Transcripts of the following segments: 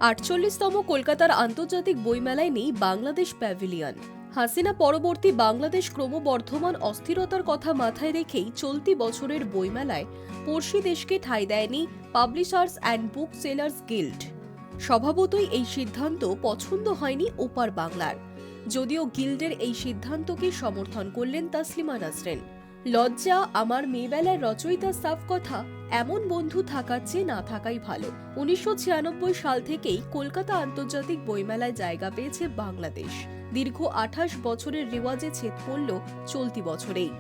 48তম কলকাতার আন্তর্জাতিক বইমেলায় নেই বাংলাদেশ প্যাভিলিয়ন। হাসিনা পরবর্তী বাংলাদেশ ক্রমবর্ধমান অস্থিরতার কথা মাথায় রেখেই চলতি বছরের বইমেলায় পড়শি দেশকে ঠাঁই দেয়নি publishers and book sellers guild. স্বভাবতই এই সিদ্ধান্ত পছন্দ হয়নি ওপার বাংলার, যদিও গিল্ডের এই সিদ্ধান্তকে সমর্থন করলেন তাসলিমা নাসরিন। লজ্জা আমার মেয়েবেলার রচয়িতা সাফ কথা, এমন বন্ধু থাকার চেয়ে না থাকাই ভালো। 1996 সাল থেকেই কলকাতা আন্তর্জাতিক বইমেলায় জায়গা পেয়েছে বাংলাদেশ। দীর্ঘ 28 বছরের রেওয়াজে ছেদ পড়ল চলতি বছরেই।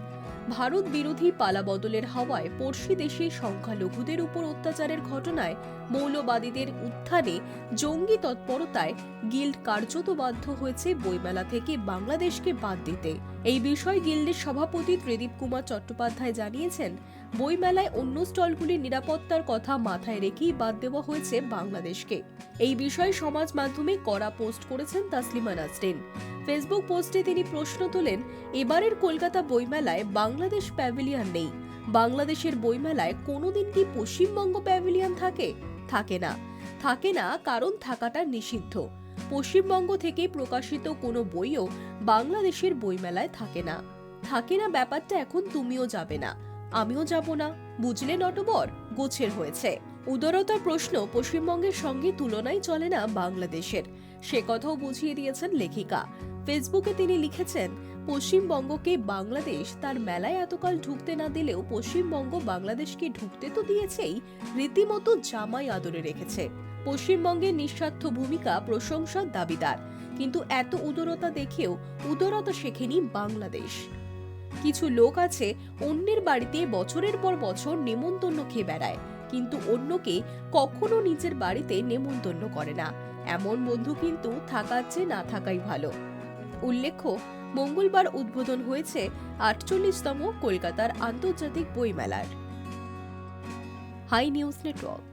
ভারত বিরোধী পালাবদলের হাওয়ায় পড়শি দেশে সংখ্যালঘুদের উপর অত্যাচারের ঘটনায়, মৌলবাদীদের উত্থানে, জঙ্গি তৎপরতায় গিল্ড কার্যত বাধ্য হয়েছে বইমেলা থেকে বাংলাদেশকে বাদ দিতে। এই বিষয়ে গিল্ডের সভাপতি ত্রিদীপ কুমার চট্টোপাধ্যায় জানিয়েছেন, বইমেলায় অন্য স্টলগুলির নিরাপত্তার কথা মাথায় রেখেই বাদ দেওয়া হয়েছে বাংলাদেশকে। এই বিষয়ে সমাজ মাধ্যমে কড়া পোস্ট করেছেন তাসলিমা নাসরিন। ফেসবুক পোস্টে তিনি প্রশ্ন তোলেন, এবারের কলকাতা বইমেলায় বাংলাদেশ প্যাভিলিয়ন নেই। বাংলাদেশের বইমেলায় কোনোদিন কি পশ্চিমবঙ্গ প্যাভিলিয়ন থাকে? থাকে না, কারণ থাকাটা নিষিদ্ধ। পশ্চিমবঙ্গ থেকে প্রকাশিত কোনো বইও বাংলাদেশের বইমেলায় থাকে না ব্যাপারটা এখন তুমিও যাবে না, আমিও যাব না, বুঝলে নটবর, গোছের হয়েছে। উদারতার প্রশ্ন পশ্চিমবঙ্গের সঙ্গে তুলনাই চলে না বাংলাদেশের, সে কথাও বুঝিয়ে দিয়েছেন লেখিকা। ফেসবুকে তিনি লিখেছেন, পশ্চিমবঙ্গকে বাংলাদেশ তার মেলায় এতকাল ঢুকতে না দিলেও পশ্চিমবঙ্গ বাংলাদেশকে ঢুকতে তো দিয়েছেই, রীতিমতো জামাই আদরে রেখেছে। পশ্চিমবঙ্গের নিঃস্বার্থ ভূমিকা প্রশংসার দাবিদার, কিন্তু এত উদারতা দেখেও উদারতা শেখেনি বাংলাদেশ। কিছু লোক আছে অন্যের বাড়িতে বছরের পর বছর নেমন্তন্ন খেয়ে বেড়ায়, কিন্তু অন্যকে কখনো নিজের বাড়িতে নেমন্তন্ন করে না। এমন বন্ধু কিন্তু থাকার চেয়ে না থাকাই ভালো। উল্লেখ্য, মঙ্গলবার উদ্বোধন হয়েছে 48তম কলকাতার আন্তর্জাতিক বইমেলার। Hi news network.